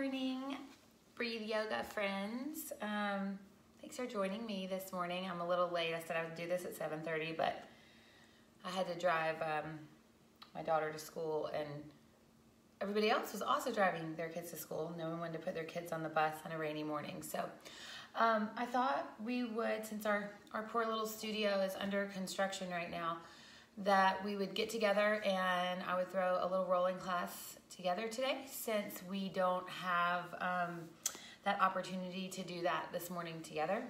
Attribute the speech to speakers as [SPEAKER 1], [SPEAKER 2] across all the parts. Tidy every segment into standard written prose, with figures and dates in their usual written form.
[SPEAKER 1] morning, Breathe Yoga friends. Thanks for joining me this morning. I'm a little late. I said I would do this at 7:30, but I had to drive my daughter to school, and everybody else was also driving their kids to school. No one wanted to put their kids on the bus on a rainy morning. So I thought we would, since our poor little studio is under construction right now, that we would get together and I would throw a little rolling class together today, since we don't have that opportunity to do that this morning together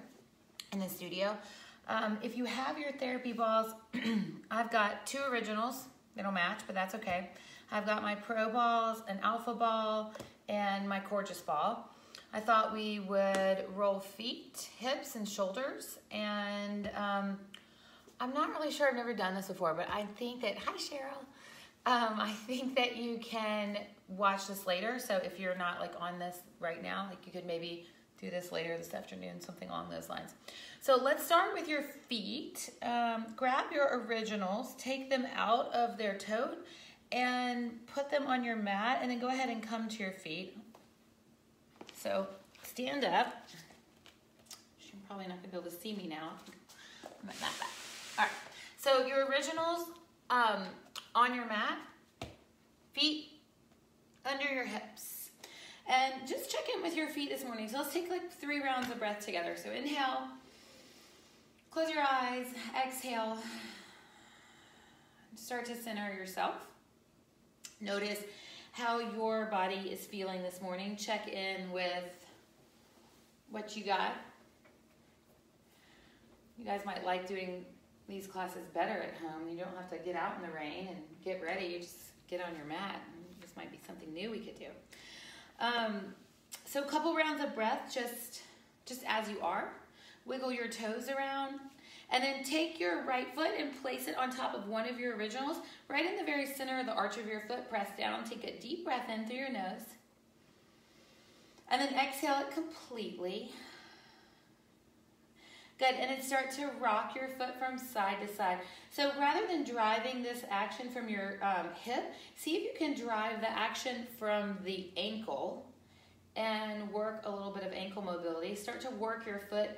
[SPEAKER 1] in the studio. If you have your therapy balls, I've got two originals. They don't match, but that's okay. I've got my Pro balls, an Alpha ball, and my Gorgeous ball. I thought we would roll feet, hips, and shoulders, and I'm not really sure, I've never done this before, but I think that, hi Cheryl, I think that you can watch this later. So if you're not like on this right now, like you could maybe do this later this afternoon, something along those lines. So let's start with your feet. Grab your originals, take them out of their tote and put them on your mat, and then go ahead and come to your feet. So stand up. You're probably not gonna be able to see me now. I'm at that back. All right, so your originals on your mat, feet under your hips. And just check in with your feet this morning. So let's take like 3 rounds of breath together. So inhale, close your eyes, exhale, start to center yourself. Notice how your body is feeling this morning. Check in with what you got. You guys might like doing these classes better at home. You don't have to get out in the rain and get ready. You just get on your mat. This might be something new we could do. So a couple rounds of breath, just as you are. Wiggle your toes around, and then take your right foot and place it on top of one of your originals, right in the very center of the arch of your foot. Press down, take a deep breath in through your nose, and then exhale it completely. Good, and then start to rock your foot from side to side. So rather than driving this action from your hip, see if you can drive the action from the ankle and work a little bit of ankle mobility. Start to work your foot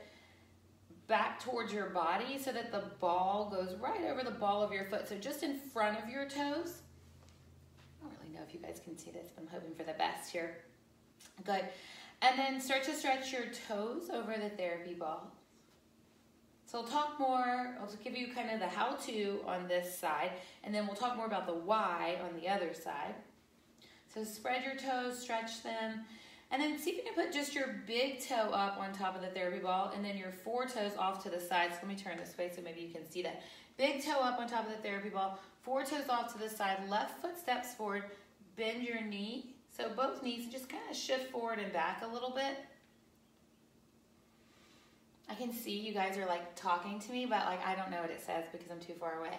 [SPEAKER 1] back towards your body so that the ball goes right over the ball of your foot. So just in front of your toes. I don't really know if you guys can see this, but I'm hoping for the best here. Good. And then start to stretch your toes over the therapy ball. So we'll talk more, I'll just give you kind of the how-to on this side, and then we'll talk more about the why on the other side. So spread your toes, stretch them, and then see if you can put just your big toe up on top of the therapy ball, and then your 4 toes off to the side. So let me turn this way so maybe you can see that. Big toe up on top of the therapy ball, 4 toes off to the side, left foot steps forward, bend your knee. So both knees just kind of shift forward and back a little bit. I can see you guys are like talking to me, but like I don't know what it says because I'm too far away.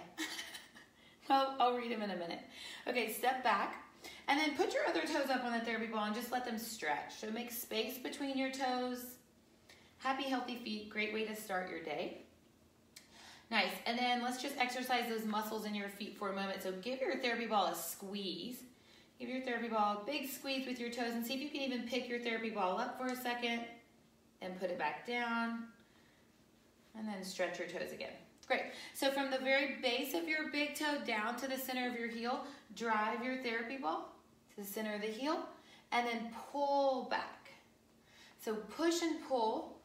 [SPEAKER 1] I'll read them in a minute. Okay, step back, and then put your other toes up on the therapy ball and just let them stretch. So make space between your toes. Happy, healthy feet, great way to start your day. Nice, and then let's just exercise those muscles in your feet for a moment. So give your therapy ball a squeeze. Give your therapy ball a big squeeze with your toes, and see if you can even pick your therapy ball up for a second and put it back down. And then stretch your toes again. Great. So from the very base of your big toe down to the center of your heel, drive your therapy ball to the center of the heel, and then pull back. So push and pull,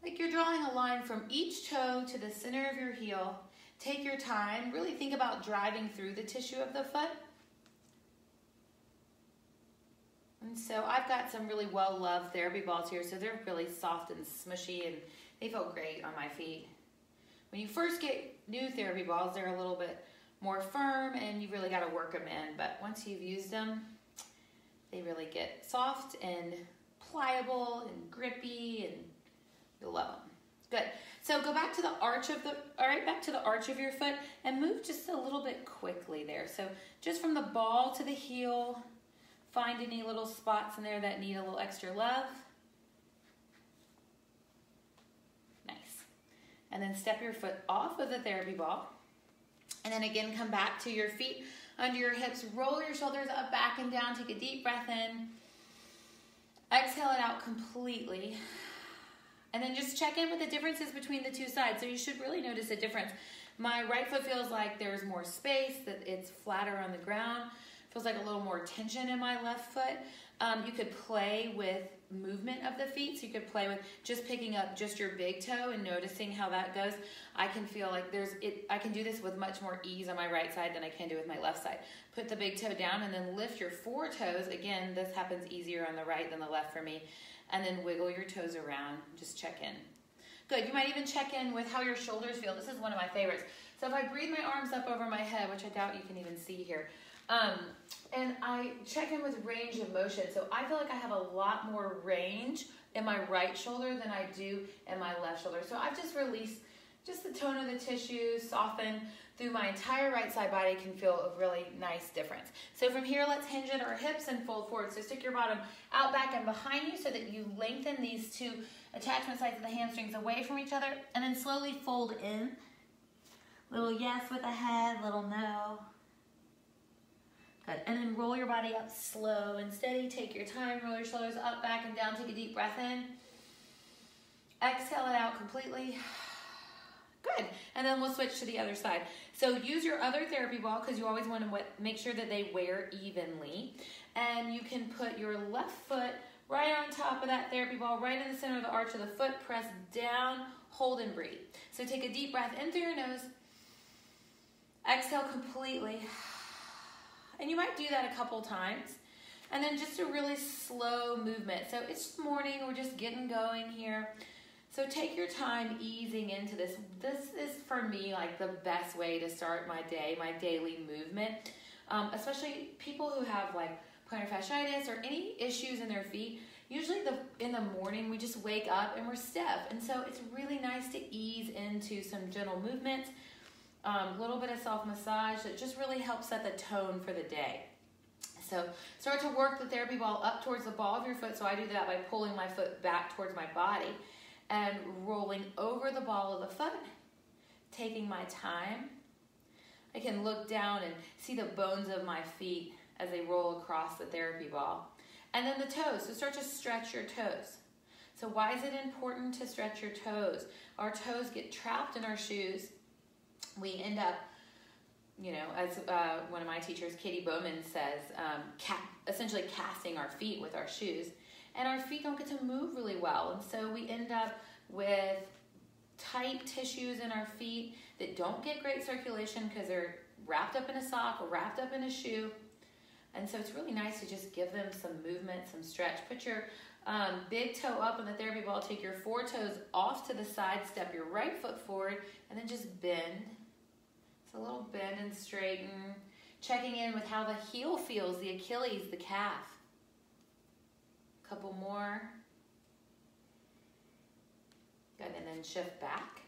[SPEAKER 1] like you're drawing a line from each toe to the center of your heel. Take your time. Really think about driving through the tissue of the foot. And so I've got some really well-loved therapy balls here, so they're really soft and smushy, and they feel great on my feet. When you first get new therapy balls, they're a little bit more firm and you really got to work them in. But once you've used them, they really get soft and pliable and grippy, and you'll love them. Good. So go back to the arch of your foot and move just a little bit quickly there. So just from the ball to the heel, find any little spots in there that need a little extra love. And then step your foot off of the therapy ball. And then again, come back to your feet under your hips. Roll your shoulders up, back, and down. Take a deep breath in. Exhale it out completely. And then just check in with the differences between the two sides. So you should really notice a difference. My right foot feels like there's more space, that it's flatter on the ground. Feels like a little more tension in my left foot. You could play with movement of the feet. So you could play with just picking up just your big toe and noticing how that goes. I can feel like I can do this with much more ease on my right side than I can do with my left side. Put the big toe down and then lift your 4 toes. Again, this happens easier on the right than the left for me. And then wiggle your toes around. Just check in. Good. You might even check in with how your shoulders feel. This is one of my favorites. So if I breathe my arms up over my head, which I doubt you can even see here, and I check in with range of motion. So I feel like I have a lot more range in my right shoulder than I do in my left shoulder. So I've just released just the tone of the tissue, soften through my entire right side body. Can feel a really nice difference. So from here, let's hinge at our hips and fold forward. So stick your bottom out, back, and behind you so that you lengthen these 2 attachment sites of the hamstrings away from each other, and then slowly fold in. Little yes with a head, little no. Good. And then roll your body up slow and steady. Take your time. Roll your shoulders up, back, and down. Take a deep breath in. Exhale it out completely. Good. And then we'll switch to the other side. So use your other therapy ball because you always want to make sure that they wear evenly. And you can put your left foot right on top of that therapy ball, right in the center of the arch of the foot. Press down, hold, and breathe. So take a deep breath in through your nose. Exhale completely. And you might do that a couple times. And then just a really slow movement. So it's just morning, we're just getting going here. So take your time easing into this. This is, for me, like the best way to start my day, my daily movement. Especially people who have like plantar fasciitis or any issues in their feet. Usually in the morning, we just wake up and we're stiff. And so it's really nice to ease into some gentle movements. A little bit of self-massage that just really helps set the tone for the day. So start to work the therapy ball up towards the ball of your foot. So I do that by pulling my foot back towards my body and rolling over the ball of the foot, taking my time. I can look down and see the bones of my feet as they roll across the therapy ball. And then the toes. So start to stretch your toes. So why is it important to stretch your toes? Our toes get trapped in our shoes. We end up, you know, as one of my teachers, Katie Bowman, says, essentially casting our feet with our shoes. And our feet don't get to move really well. And so we end up with tight tissues in our feet that don't get great circulation because they're wrapped up in a sock or wrapped up in a shoe. And so it's really nice to just give them some movement, some stretch. Put your big toe up on the therapy ball. Take your 4 toes off to the side. Step your right foot forward and then just bend. It's a little bend and straighten. Checking in with how the heel feels, the Achilles, the calf. A couple more. Good, and then shift back.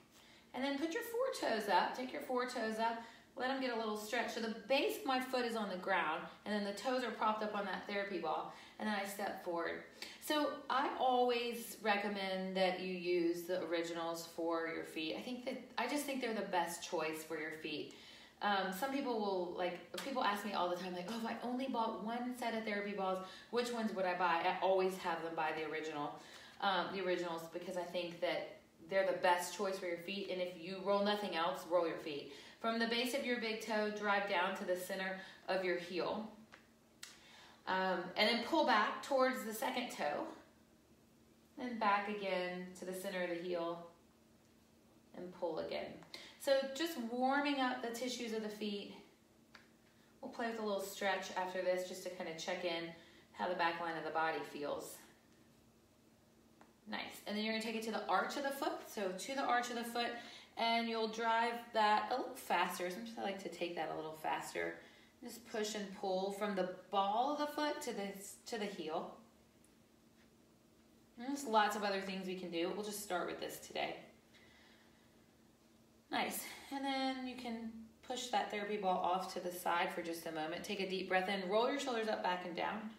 [SPEAKER 1] And then put your 4 toes up. Take your 4 toes up. Let them get a little stretch. So the base of my foot is on the ground, and then the toes are propped up on that therapy ball, and then I step forward. So I always recommend that you use the originals for your feet. I just think they're the best choice for your feet. Some people people ask me all the time, like, oh, if I only bought 1 set of therapy balls, which ones would I buy? I always have them buy the originals, because I think that they're the best choice for your feet. And if you roll nothing else, roll your feet. From the base of your big toe, drive down to the center of your heel. And then pull back towards the second toe. Then back again to the center of the heel. And pull again. So just warming up the tissues of the feet. We'll play with a little stretch after this just to kind of check in how the back line of the body feels. Nice. And then you're going to take it to the arch of the foot. So to the arch of the foot. And you'll drive that a little faster. Sometimes I like to take that a little faster. Just push and pull from the ball of the foot to the heel. And there's lots of other things we can do. We'll just start with this today. Nice. And then you can push that therapy ball off to the side for just a moment. Take a deep breath in. Roll your shoulders up, back, and down.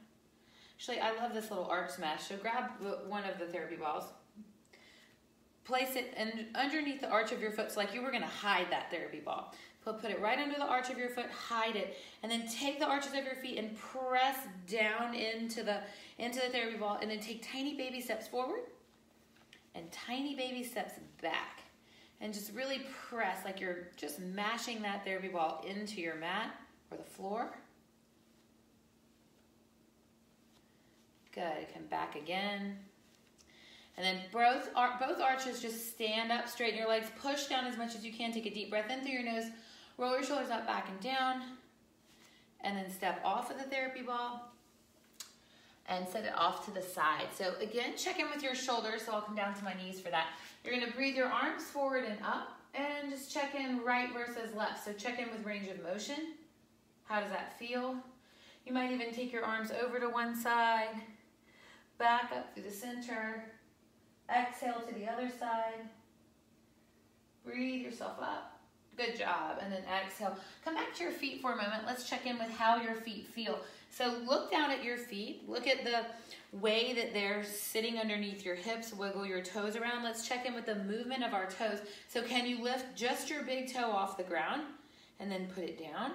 [SPEAKER 1] Actually, I love this little arch smash. So grab one of the therapy balls. Place it underneath the arch of your foot, so like you were going to hide that therapy ball. Put it right under the arch of your foot, hide it, and then take the arches of your feet and press down into the therapy ball, and then take tiny baby steps forward and tiny baby steps back. And just really press like you're just mashing that therapy ball into your mat or the floor. Good, come back again. And then both arches, just stand up, straighten your legs, push down as much as you can, take a deep breath in through your nose, roll your shoulders up, back and down, and then step off of the therapy ball and set it off to the side. So again, check in with your shoulders, so I'll come down to my knees for that. You're gonna breathe your arms forward and up, and just check in right versus left. So check in with range of motion. How does that feel? You might even take your arms over to one side, back up through the center, exhale to the other side, breathe yourself up. Good job. And then exhale. Come back to your feet for a moment. Let's check in with how your feet feel. So look down at your feet. Look at the way that they're sitting underneath your hips. Wiggle your toes around. Let's check in with the movement of our toes. So can you lift just your big toe off the ground and then put it down?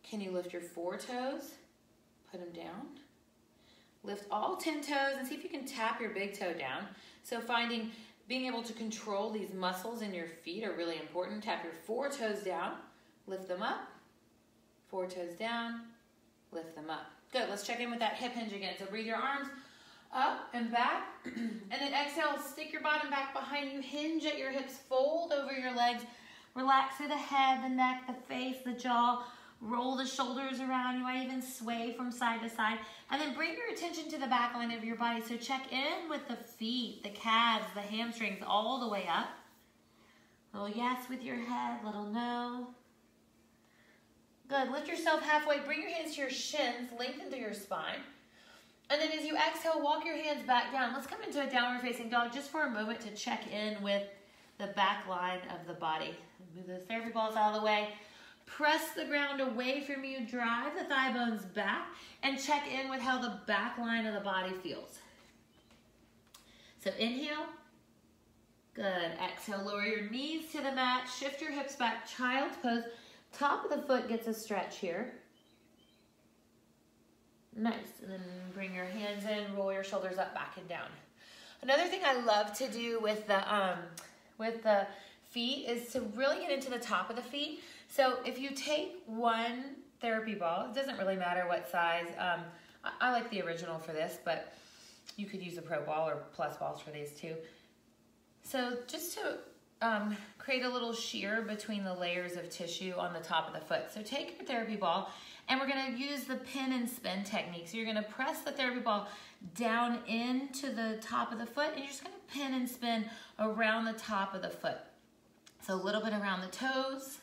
[SPEAKER 1] Can you lift your 4 toes? Put them down. Lift all 10 toes and see if you can tap your big toe down. So being able to control these muscles in your feet are really important. Tap your 4 toes down, lift them up, 4 toes down, lift them up. Good, let's check in with that hip hinge again. So breathe your arms up and back, and then exhale, stick your bottom back behind you, hinge at your hips, fold over your legs, relax through the head, the neck, the face, the jaw, roll the shoulders around. You might even sway from side to side. And then bring your attention to the back line of your body. So check in with the feet, the calves, the hamstrings, all the way up. Little yes with your head, little no. Good, lift yourself halfway. Bring your hands to your shins, lengthen through your spine. And then as you exhale, walk your hands back down. Let's come into a downward facing dog just for a moment to check in with the back line of the body. Move those therapy balls out of the way. Press the ground away from you, drive the thigh bones back, and check in with how the back line of the body feels. So inhale, good. Exhale, lower your knees to the mat, shift your hips back, child's pose. Top of the foot gets a stretch here. Nice, and then bring your hands in, roll your shoulders up, back and down. Another thing I love to do with the feet is to really get into the top of the feet. So if you take one therapy ball, it doesn't really matter what size. I like the original for this, but you could use a pro ball or plus balls for these too. So just to create a little shear between the layers of tissue on the top of the foot. So take your therapy ball, and we're gonna use the pin and spin technique. So you're gonna press the therapy ball down into the top of the foot, and you're just gonna pin and spin around the top of the foot. So a little bit around the toes,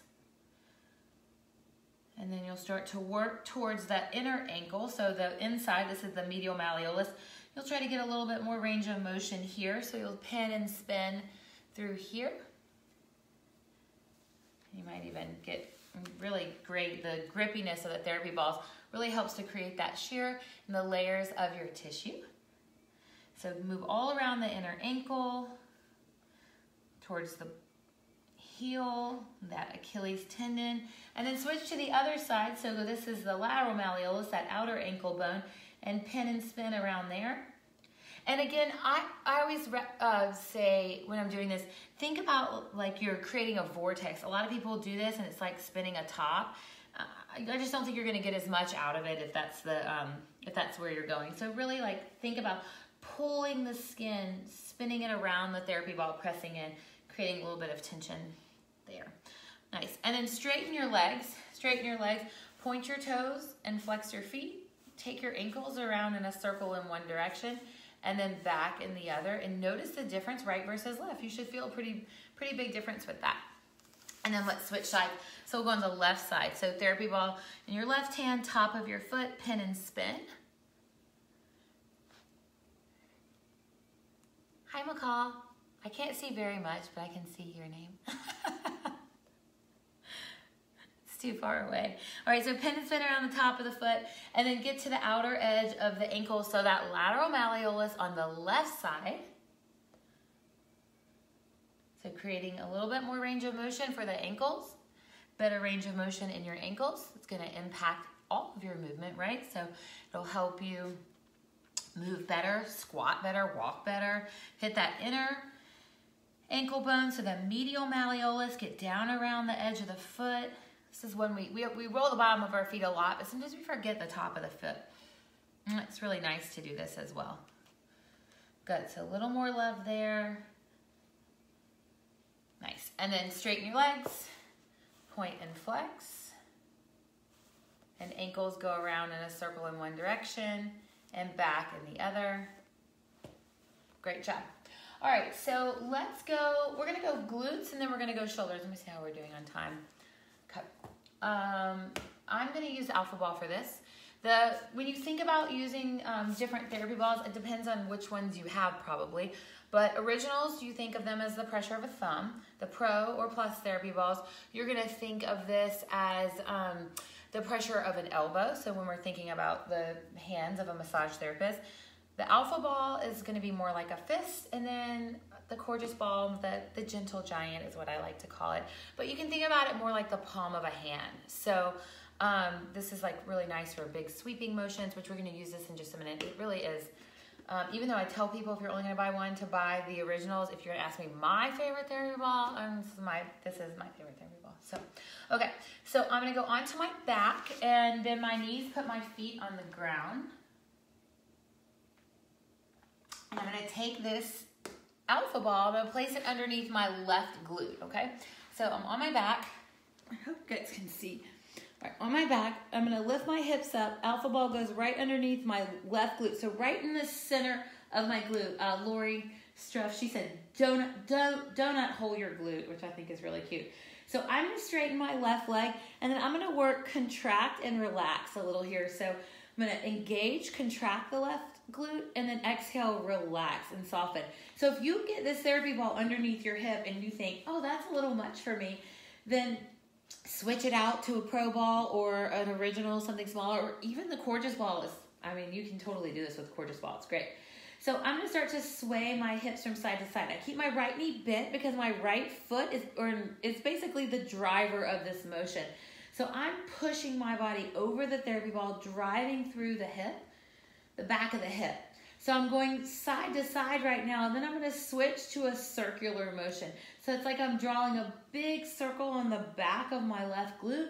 [SPEAKER 1] and then you'll start to work towards that inner ankle. So the inside, this is the medial malleolus. You'll try to get a little bit more range of motion here. So you'll pin and spin through here. You might even get really great, the grippiness of the therapy balls really helps to create that shear in the layers of your tissue. So move all around the inner ankle, towards the heel, that Achilles tendon, and then switch to the other side. So this is the lateral malleolus, that outer ankle bone, and pin and spin around there. And again, I always say when I'm doing this, think about like you're creating a vortex. A lot of people do this and it's like spinning a top. I just don't think you're gonna get as much out of it if that's where you're going. So really like think about pulling the skin, spinning it around the therapy ball, pressing in, creating a little bit of tension there. Nice. And then straighten your legs, point your toes and flex your feet. Take your ankles around in a circle in one direction and then back in the other, and notice the difference right versus left. You should feel a pretty big difference with that. And then let's switch sides. So we'll go on the left side. So therapy ball in your left hand, top of your foot, pin and spin. Hi, McCall. I can't see very much, but I can see your name. It's too far away. All right, so pin and spin around the top of the foot, and then get to the outer edge of the ankle, so that lateral malleolus on the left side. So creating a little bit more range of motion for the ankles. better range of motion in your ankles. It's gonna impact all of your movement, right? So it'll help you move better, squat better, walk better, hit that inner ankle bone, so the medial malleolus, get down around the edge of the foot. This is when we roll the bottom of our feet a lot, but sometimes we forget the top of the foot. And it's really nice to do this as well. Good, so a little more love there. Nice, and then straighten your legs, point and flex. And ankles go around in a circle in one direction and back in the other. Great job. All right, so let's go, we're gonna go glutes and then we're gonna go shoulders. Let me see how we're doing on time. Okay. I'm gonna use the alpha ball for this. When you think about using different therapy balls, it depends on which ones you have probably. But originals, you think of them as the pressure of a thumb. The pro or plus therapy balls, you're gonna think of this as the pressure of an elbow. So when we're thinking about the hands of a massage therapist, the alpha ball is going to be more like a fist, and then the gorgeous ball, the gentle giant is what I like to call it. But you can think about it more like the palm of a hand. So this is like really nice for big sweeping motions, which we're going to use this in just a minute. It really is. Even though I tell people if you're only going to buy one, to buy the originals. If you're going to ask me my favorite therapy ball, this is my favorite therapy ball. So, okay. So I'm going to go onto my back and bend my knees, put my feet on the ground. And I'm going to take this alpha ball, I'm going to place it underneath my left glute, okay? So I'm on my back. I hope you guys can see. All right, on my back, I'm going to lift my hips up. Alpha ball goes right underneath my left glute. So right in the center of my glute. Lori Struff, she said, donut hole your glute, which I think is really cute. So I'm going to straighten my left leg, and then I'm going to work contract and relax a little here. So I'm going to engage, contract the left glute, and then exhale, relax and soften. So if you get this therapy ball underneath your hip and you think, oh, that's a little much for me, then switch it out to a pro ball or an original, something smaller, or even the gorgeous ball is, I mean, you can totally do this with gorgeous ball. It's great. So I'm going to start to sway my hips from side to side. I keep my right knee bent because my right foot is basically the driver of this motion. So I'm pushing my body over the therapy ball, driving through the hip, the back of the hip. So I'm going side to side right now, and then I'm going to switch to a circular motion. So it's like I'm drawing a big circle on the back of my left glute.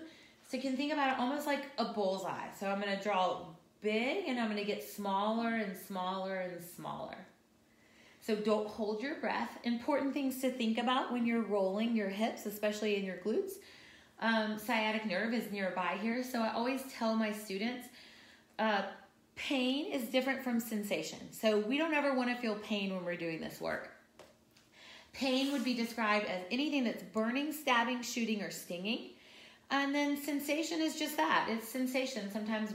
[SPEAKER 1] So you can think about it almost like a bullseye. So I'm going to draw big, and I'm going to get smaller and smaller and smaller. So don't hold your breath. Important things to think about when you're rolling your hips, especially in your glutes. Sciatic nerve is nearby here. So I always tell my students, pain is different from sensation. So we don't ever want to feel pain when we're doing this work. Pain would be described as anything that's burning, stabbing, shooting, or stinging. And then sensation is just that. It's sensation. Sometimes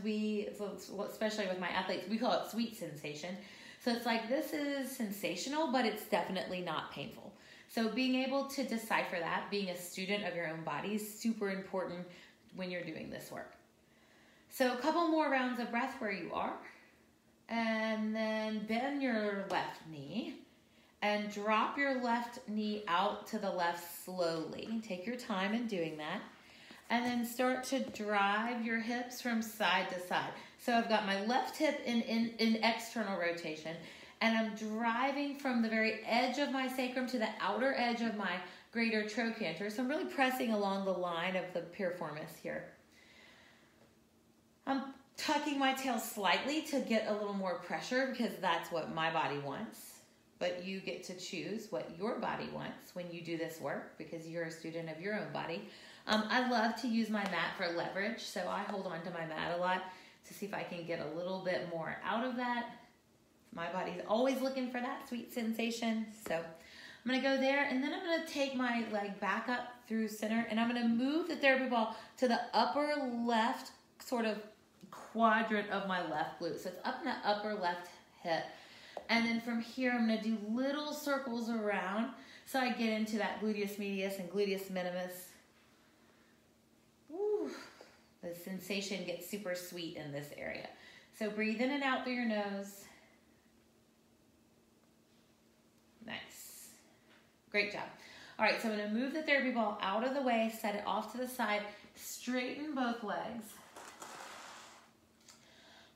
[SPEAKER 1] especially with my athletes, we call it sweet sensation. So it's like, this is sensational, but it's definitely not painful. So being able to decipher that, being a student of your own body, is super important when you're doing this work. So a couple more rounds of breath where you are. And then bend your left knee and drop your left knee out to the left slowly. Take your time in doing that. And then start to drive your hips from side to side. So I've got my left hip in external rotation, and I'm driving from the very edge of my sacrum to the outer edge of my greater trochanter. So I'm really pressing along the line of the piriformis here. I'm tucking my tail slightly to get a little more pressure because that's what my body wants. But you get to choose what your body wants when you do this work because you're a student of your own body. I love to use my mat for leverage, so I hold on to my mat a lot to see if I can get a little bit more out of that. My body's always looking for that sweet sensation. So I'm going to go there, and then I'm going to take my leg back up through center, and I'm going to move the therapy ball to the upper left sort of quadrant of my left glute. So it's up in the upper left hip. And then from here, I'm going to do little circles around so I get into that gluteus medius and gluteus minimus. Woo. The sensation gets super sweet in this area. So breathe in and out through your nose. Nice. Great job. All right, so I'm gonna move the therapy ball out of the way, set it off to the side, straighten both legs.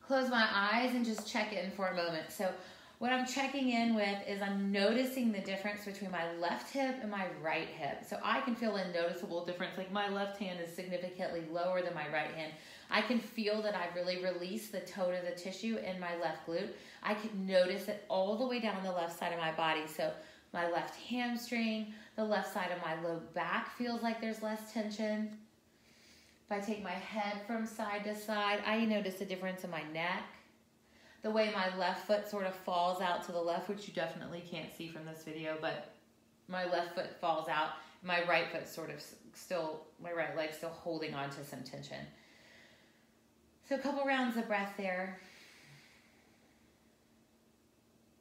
[SPEAKER 1] Close my eyes and just check in for a moment. So what I'm checking in with is I'm noticing the difference between my left hip and my right hip. So I can feel a noticeable difference. Like my left hand is significantly lower than my right hand. I can feel that I've really released the tone of the tissue in my left glute. I can notice it all the way down the left side of my body. So my left hamstring, the left side of my low back feels like there's less tension. If I take my head from side to side, I notice a difference in my neck. The way my left foot sort of falls out to the left, which you definitely can't see from this video, but my left foot falls out. My right foot sort of still, my right leg still holding on to some tension. So a couple rounds of breath there.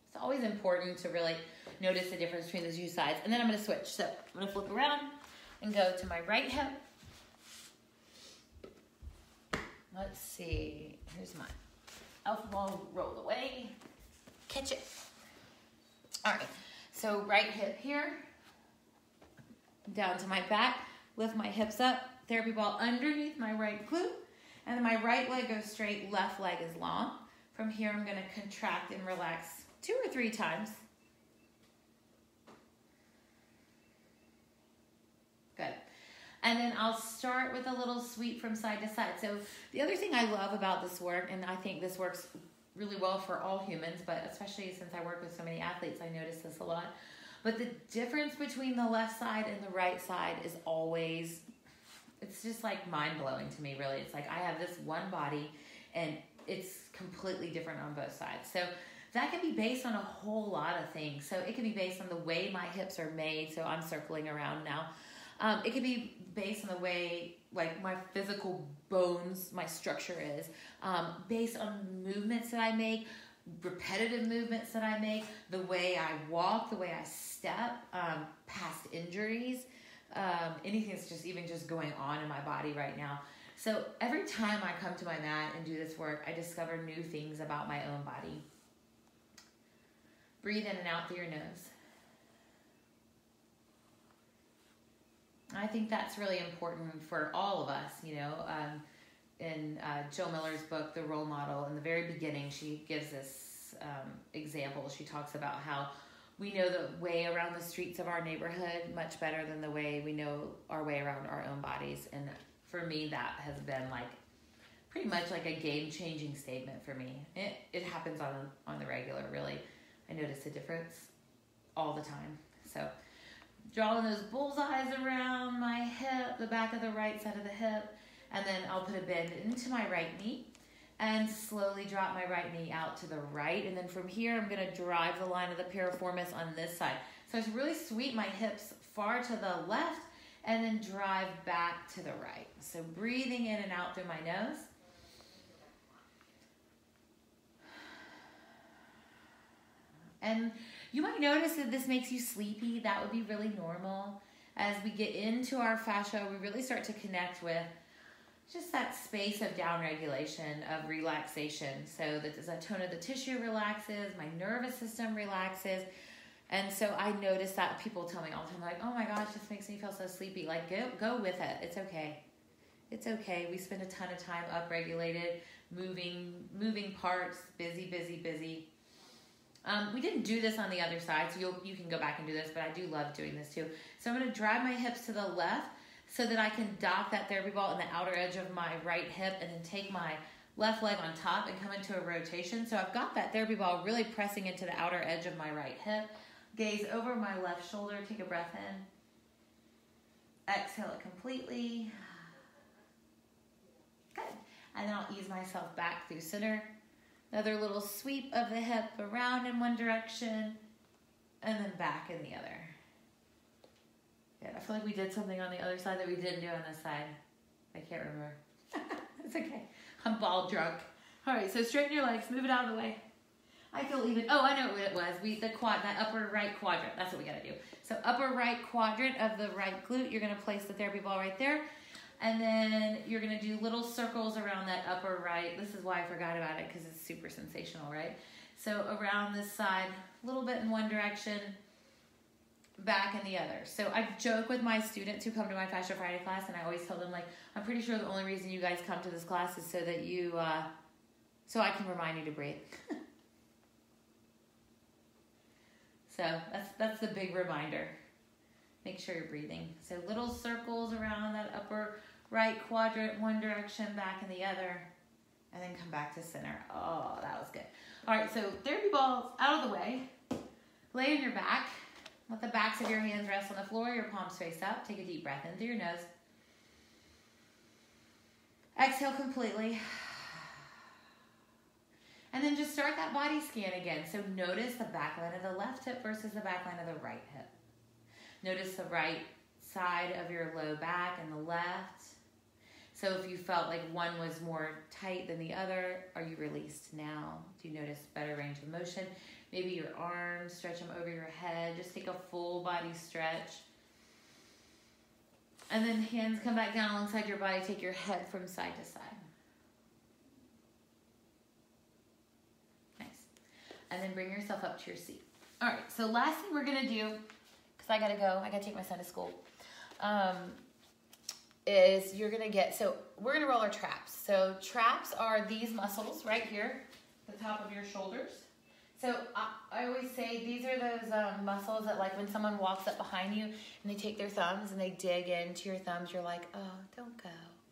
[SPEAKER 1] It's always important to really notice the difference between the two sides. And then I'm going to switch. So I'm going to flip around and go to my right hip. Let's see. Here's my alpha ball, roll away, catch it. All right, so right hip here, down to my back, lift my hips up, therapy ball underneath my right glute, and then my right leg goes straight, left leg is long. From here, I'm gonna contract and relax 2 or 3 times. Good. And then I'll start with a little sweep from side to side. So the other thing I love about this work, and I think this works really well for all humans, but especially since I work with so many athletes, I notice this a lot. But the difference between the left side and the right side is always, it's just like mind-blowing to me, really. It's like I have this one body and it's completely different on both sides. So that can be based on a whole lot of things. So it can be based on the way my hips are made. So I'm circling around now. It could be based on the way, like, my physical bones, my structure is, based on movements that I make, repetitive movements that I make, the way I walk, the way I step, past injuries, anything that's just going on in my body right now. So every time I come to my mat and do this work, I discover new things about my own body. Breathe in and out through your nose. I think that's really important for all of us, you know. In Jill Miller's book, The Role Model, in the very beginning, she gives this example. She talks about how we know the way around the streets of our neighborhood much better than the way we know our way around our own bodies. And for me, that has been like pretty much like a game-changing statement for me. It happens on the regular, really. I notice a difference all the time. So drawing those bullseyes around my hip, the back of the right side of the hip, and then I'll put a bend into my right knee and slowly drop my right knee out to the right. And then from here, I'm gonna drive the line of the piriformis on this side. So I really sweep my hips far to the left and then drive back to the right. So breathing in and out through my nose. And you might notice that this makes you sleepy. That would be really normal. As we get into our fascia, we really start to connect with just that space of downregulation, of relaxation. So that the tone of the tissue relaxes, my nervous system relaxes. And so I notice that people tell me all the time, like, oh my gosh, this makes me feel so sleepy. Like, go with it. It's okay. It's okay. We spend a ton of time upregulated, moving parts, busy. We didn't do this on the other side, so you can go back and do this, but I do love doing this too. So I'm going to drive my hips to the left so that I can dock that therapy ball in the outer edge of my right hip and then take my left leg on top and come into a rotation. So I've got that therapy ball really pressing into the outer edge of my right hip. Gaze over my left shoulder, take a breath in. Exhale it completely. Good. And then I'll ease myself back through center. Another little sweep of the hip around in one direction and then back in the other. Good. I feel like we did something on the other side that we didn't do on this side. I can't remember. It's okay. I'm ball drunk. All right, so straighten your legs, move it out of the way. I feel even, oh, I know what it was. That upper right quadrant. That's what we got to do. So upper right quadrant of the right glute, you're going to place the therapy ball right there. And then you're going to do little circles around that upper right. This is why I forgot about it, because it's super sensational, right? So around this side, a little bit in one direction, back, and the other. So I joke with my students who come to my Fascia Friday class, and I always tell them, like, I'm pretty sure the only reason you guys come to this class is so that you, so I can remind you to breathe. So that's the big reminder. Make sure you're breathing. So little circles around that upper right quadrant, one direction, back in the other, and then come back to center. Oh, that was good. All right, so therapy balls out of the way. Lay on your back. Let the backs of your hands rest on the floor, your palms face up. Take a deep breath in through your nose. Exhale completely. And then just start that body scan again. So notice the back line of the left hip versus the back line of the right hip. Notice the right side of your low back and the left. So if you felt like one was more tight than the other, are you released now? Do you notice better range of motion? Maybe your arms, stretch them over your head. Just take a full body stretch. And then hands come back down alongside your body. Take your head from side to side. Nice. And then bring yourself up to your seat. All right, so last thing we're going to do, because I got to go. I got to take my son to school. Is you're going to get, so we're going to roll our traps. So traps are these muscles right here, the top of your shoulders. So I always say these are those muscles that, like, when someone walks up behind you and they take their thumbs and they dig into your thumbs, you're like, oh, don't go,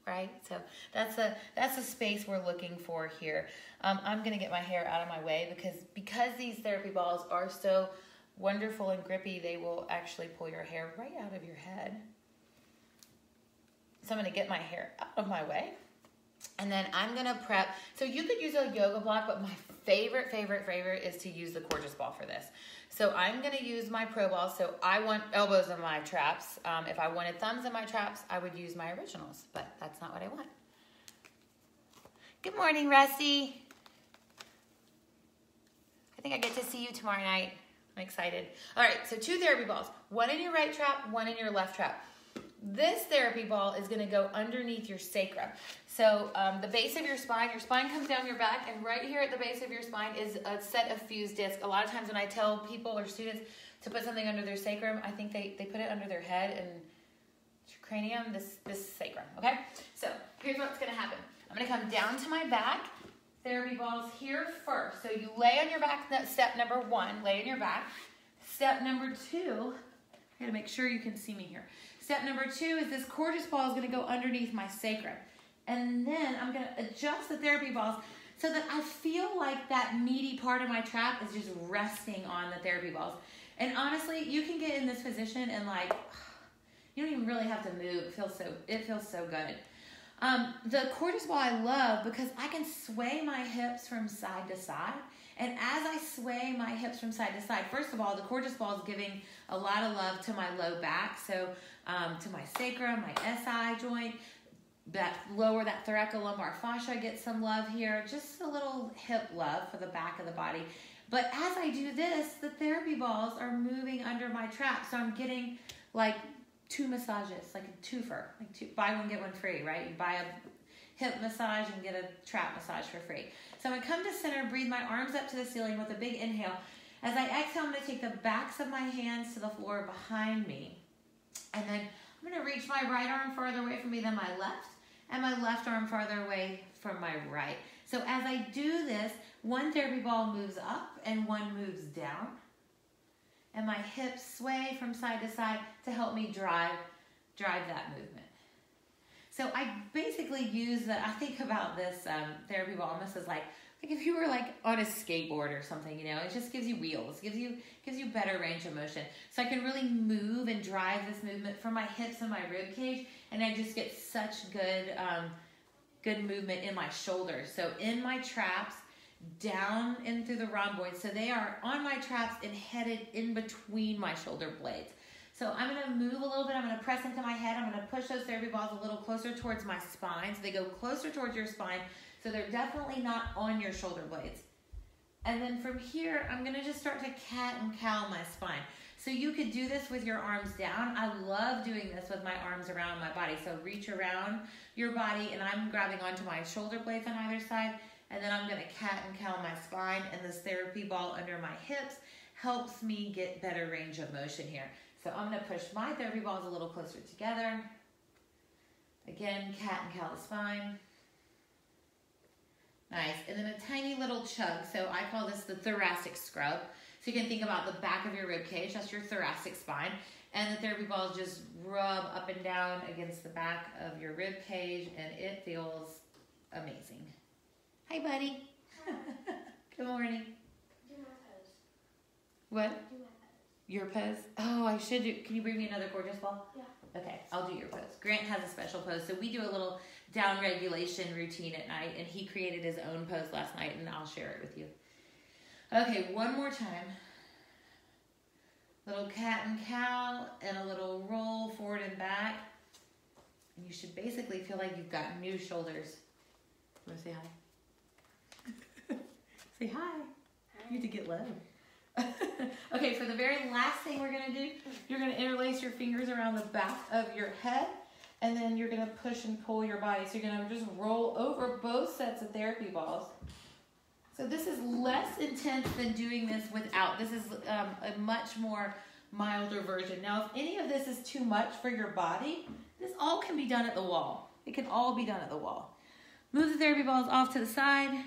[SPEAKER 1] right? So that's a space we're looking for here. I'm going to get my hair out of my way because these therapy balls are so wonderful and grippy, they will actually pull your hair right out of your head. So I'm going to get my hair out of my way. And then I'm going to prep. So you could use a yoga block, but my favorite is to use the Gorgeous Ball for this. So I'm going to use my Pro Ball. So I want elbows in my traps. If I wanted thumbs in my traps, I would use my originals, but that's not what I want. Good morning, Rusty. I think I get to see you tomorrow night. I'm excited. All right, so 2 therapy balls. One in your right trap, one in your left trap. This therapy ball is going to go underneath your sacrum. So the base of your spine comes down your back, and right here at the base of your spine is a set of fused discs. A lot of times when I tell people or students to put something under their sacrum, I think they put it under their head and cranium, this sacrum, okay? So here's what's going to happen. I'm going to come down to my back. Therapy balls here first. So you lay on your back, step number 1, lay on your back. Step number 2, I got to make sure you can see me here. Step number 2 is this Gorgeous Ball is going to go underneath my sacrum. And then I'm going to adjust the therapy balls so that I feel like that meaty part of my trap is just resting on the therapy balls. And honestly, you can get in this position and, like, you don't even really have to move. It feels so good. The Gorgeous Ball I love because I can sway my hips from side to side. And as I sway my hips from side to side, first of all, the Gorgeous Ball is giving a lot of love to my low back. So to my sacrum, my SI joint, that thoracolumbar fascia gets some love here. Just a little hip love for the back of the body. But as I do this, the therapy balls are moving under my trap. So I'm getting like 2 massages, like a twofer. Like buy one, get one free, right? You buy a hip massage and get a trap massage for free. So I'm going to come to center, breathe my arms up to the ceiling with a big inhale. As I exhale, I'm going to take the backs of my hands to the floor behind me. And then I'm going to reach my right arm farther away from me than my left, and my left arm farther away from my right. So as I do this, one therapy ball moves up and one moves down. And my hips sway from side to side to help me drive that movement. So I basically I think about this therapy ball almost as like if you were like on a skateboard or something, you know, it just gives you wheels, gives you better range of motion. So I can really move and drive this movement from my hips and my rib cage, and I just get such good movement in my shoulders. So in my traps, down in through the rhomboids. So they are on my traps and headed in between my shoulder blades. So I'm going to move a little bit. I'm going to press into my head. I'm going to push those therapy balls a little closer towards my spine. So they go closer towards your spine. So they're definitely not on your shoulder blades. And then from here, I'm going to just start to cat and cow my spine. So you could do this with your arms down. I love doing this with my arms around my body. So reach around your body, and I'm grabbing onto my shoulder blades on either side. And then I'm going to cat and cow my spine, and this therapy ball under my hips helps me get better range of motion here. So I'm gonna push my therapy balls a little closer together. Again, cat and cow spine. Nice, and then a tiny little chug. So I call this the thoracic scrub. So you can think about the back of your rib cage, that's your thoracic spine. And the therapy balls just rub up and down against the back of your rib cage, and it feels amazing. Hi, buddy. Hi. Good morning.
[SPEAKER 2] Do my pose.
[SPEAKER 1] What?
[SPEAKER 2] Do my pose.
[SPEAKER 1] Your pose? Oh, I should do. Can you bring me another gorgeous ball?
[SPEAKER 2] Yeah.
[SPEAKER 1] Okay, I'll do your pose. Grant has a special pose, so we do a little down regulation routine at night, and he created his own pose last night, and I'll share it with you. Okay, one more time. Little cat and cow, and a little roll forward and back. And you should basically feel like you've got new shoulders. You want to say hi? Say hi.
[SPEAKER 2] Hi.
[SPEAKER 1] You have to get low. Okay, for the very last thing we're going to do, you're going to interlace your fingers around the back of your head, and then you're going to push and pull your body. So you're going to just roll over both sets of therapy balls. So this is less intense than doing this without. This is a much more milder version. Now, if any of this is too much for your body, this all can be done at the wall. It can all be done at the wall. Move the therapy balls off to the side,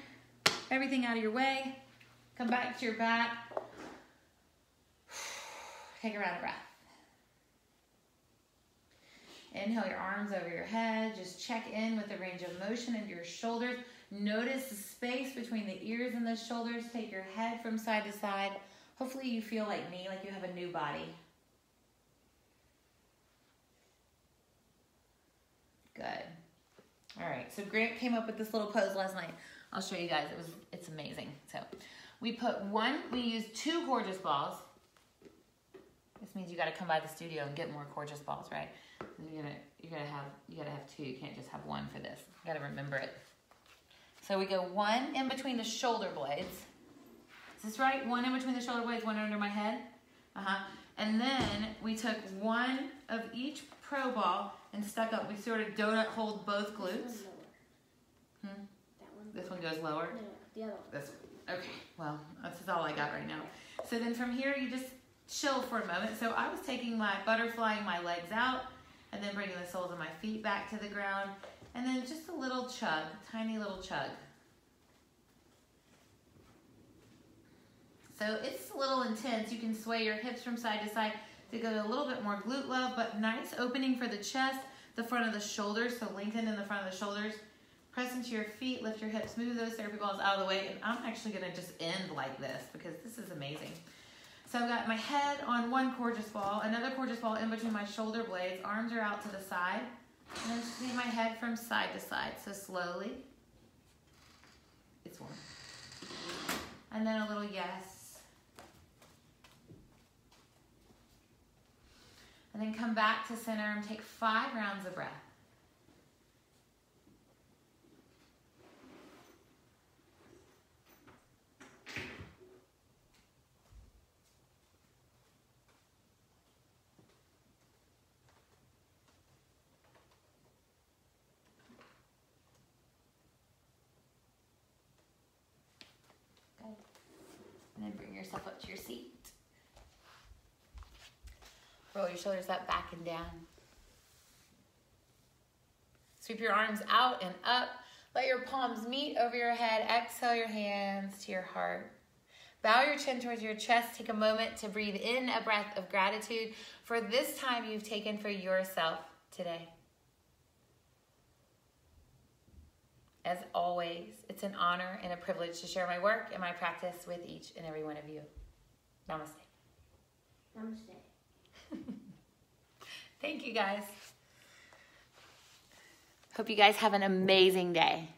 [SPEAKER 1] everything out of your way. Come back to your back. Take a round of breath. Inhale your arms over your head. Just check in with the range of motion in your shoulders. Notice the space between the ears and the shoulders. Take your head from side to side. Hopefully you feel like me, like you have a new body. Good. All right, so Grant came up with this little pose last night. I'll show you guys. It's amazing. So we used 2 gorgeous balls. This means you got to come by the studio and get more gorgeous balls, right? You gotta have 2. You can't just have 1 for this. You gotta remember it. So we go 1 in between the shoulder blades. Is this right? 1 in between the shoulder blades, 1 under my head. And then we took 1 of each pro ball and stuck up. We sort of donut hold both glutes.
[SPEAKER 2] That one.
[SPEAKER 1] This one goes lower.
[SPEAKER 2] No, the other one.
[SPEAKER 1] This one. Okay. Well, that's all I got right now. So then from here, you just chill for a moment. So I was taking butterflying my legs out, and then bringing the soles of my feet back to the ground, and then just a little chug, tiny little chug. So it's a little intense. You can sway your hips from side to side to get a little bit more glute love, but nice opening for the chest, the front of the shoulders, so lengthen in the front of the shoulders. Press into your feet, lift your hips, move those therapy balls out of the way, and I'm actually gonna just end like this because this is amazing. So I've got my head on 1 gorgeous ball, another gorgeous ball in between my shoulder blades, arms are out to the side, and then just leave my head from side to side. So slowly, it's 1. And then a little yes. And then come back to center and take 5 rounds of breath. And then bring yourself up to your seat. Roll your shoulders up, back and down. Sweep your arms out and up. Let your palms meet over your head. Exhale your hands to your heart. Bow your chin towards your chest. Take a moment to breathe in a breath of gratitude for this time you've taken for yourself today. As always, it's an honor and a privilege to share my work and my practice with each and every one of you. Namaste.
[SPEAKER 2] Namaste.
[SPEAKER 1] Thank you, guys. Hope you guys have an amazing day.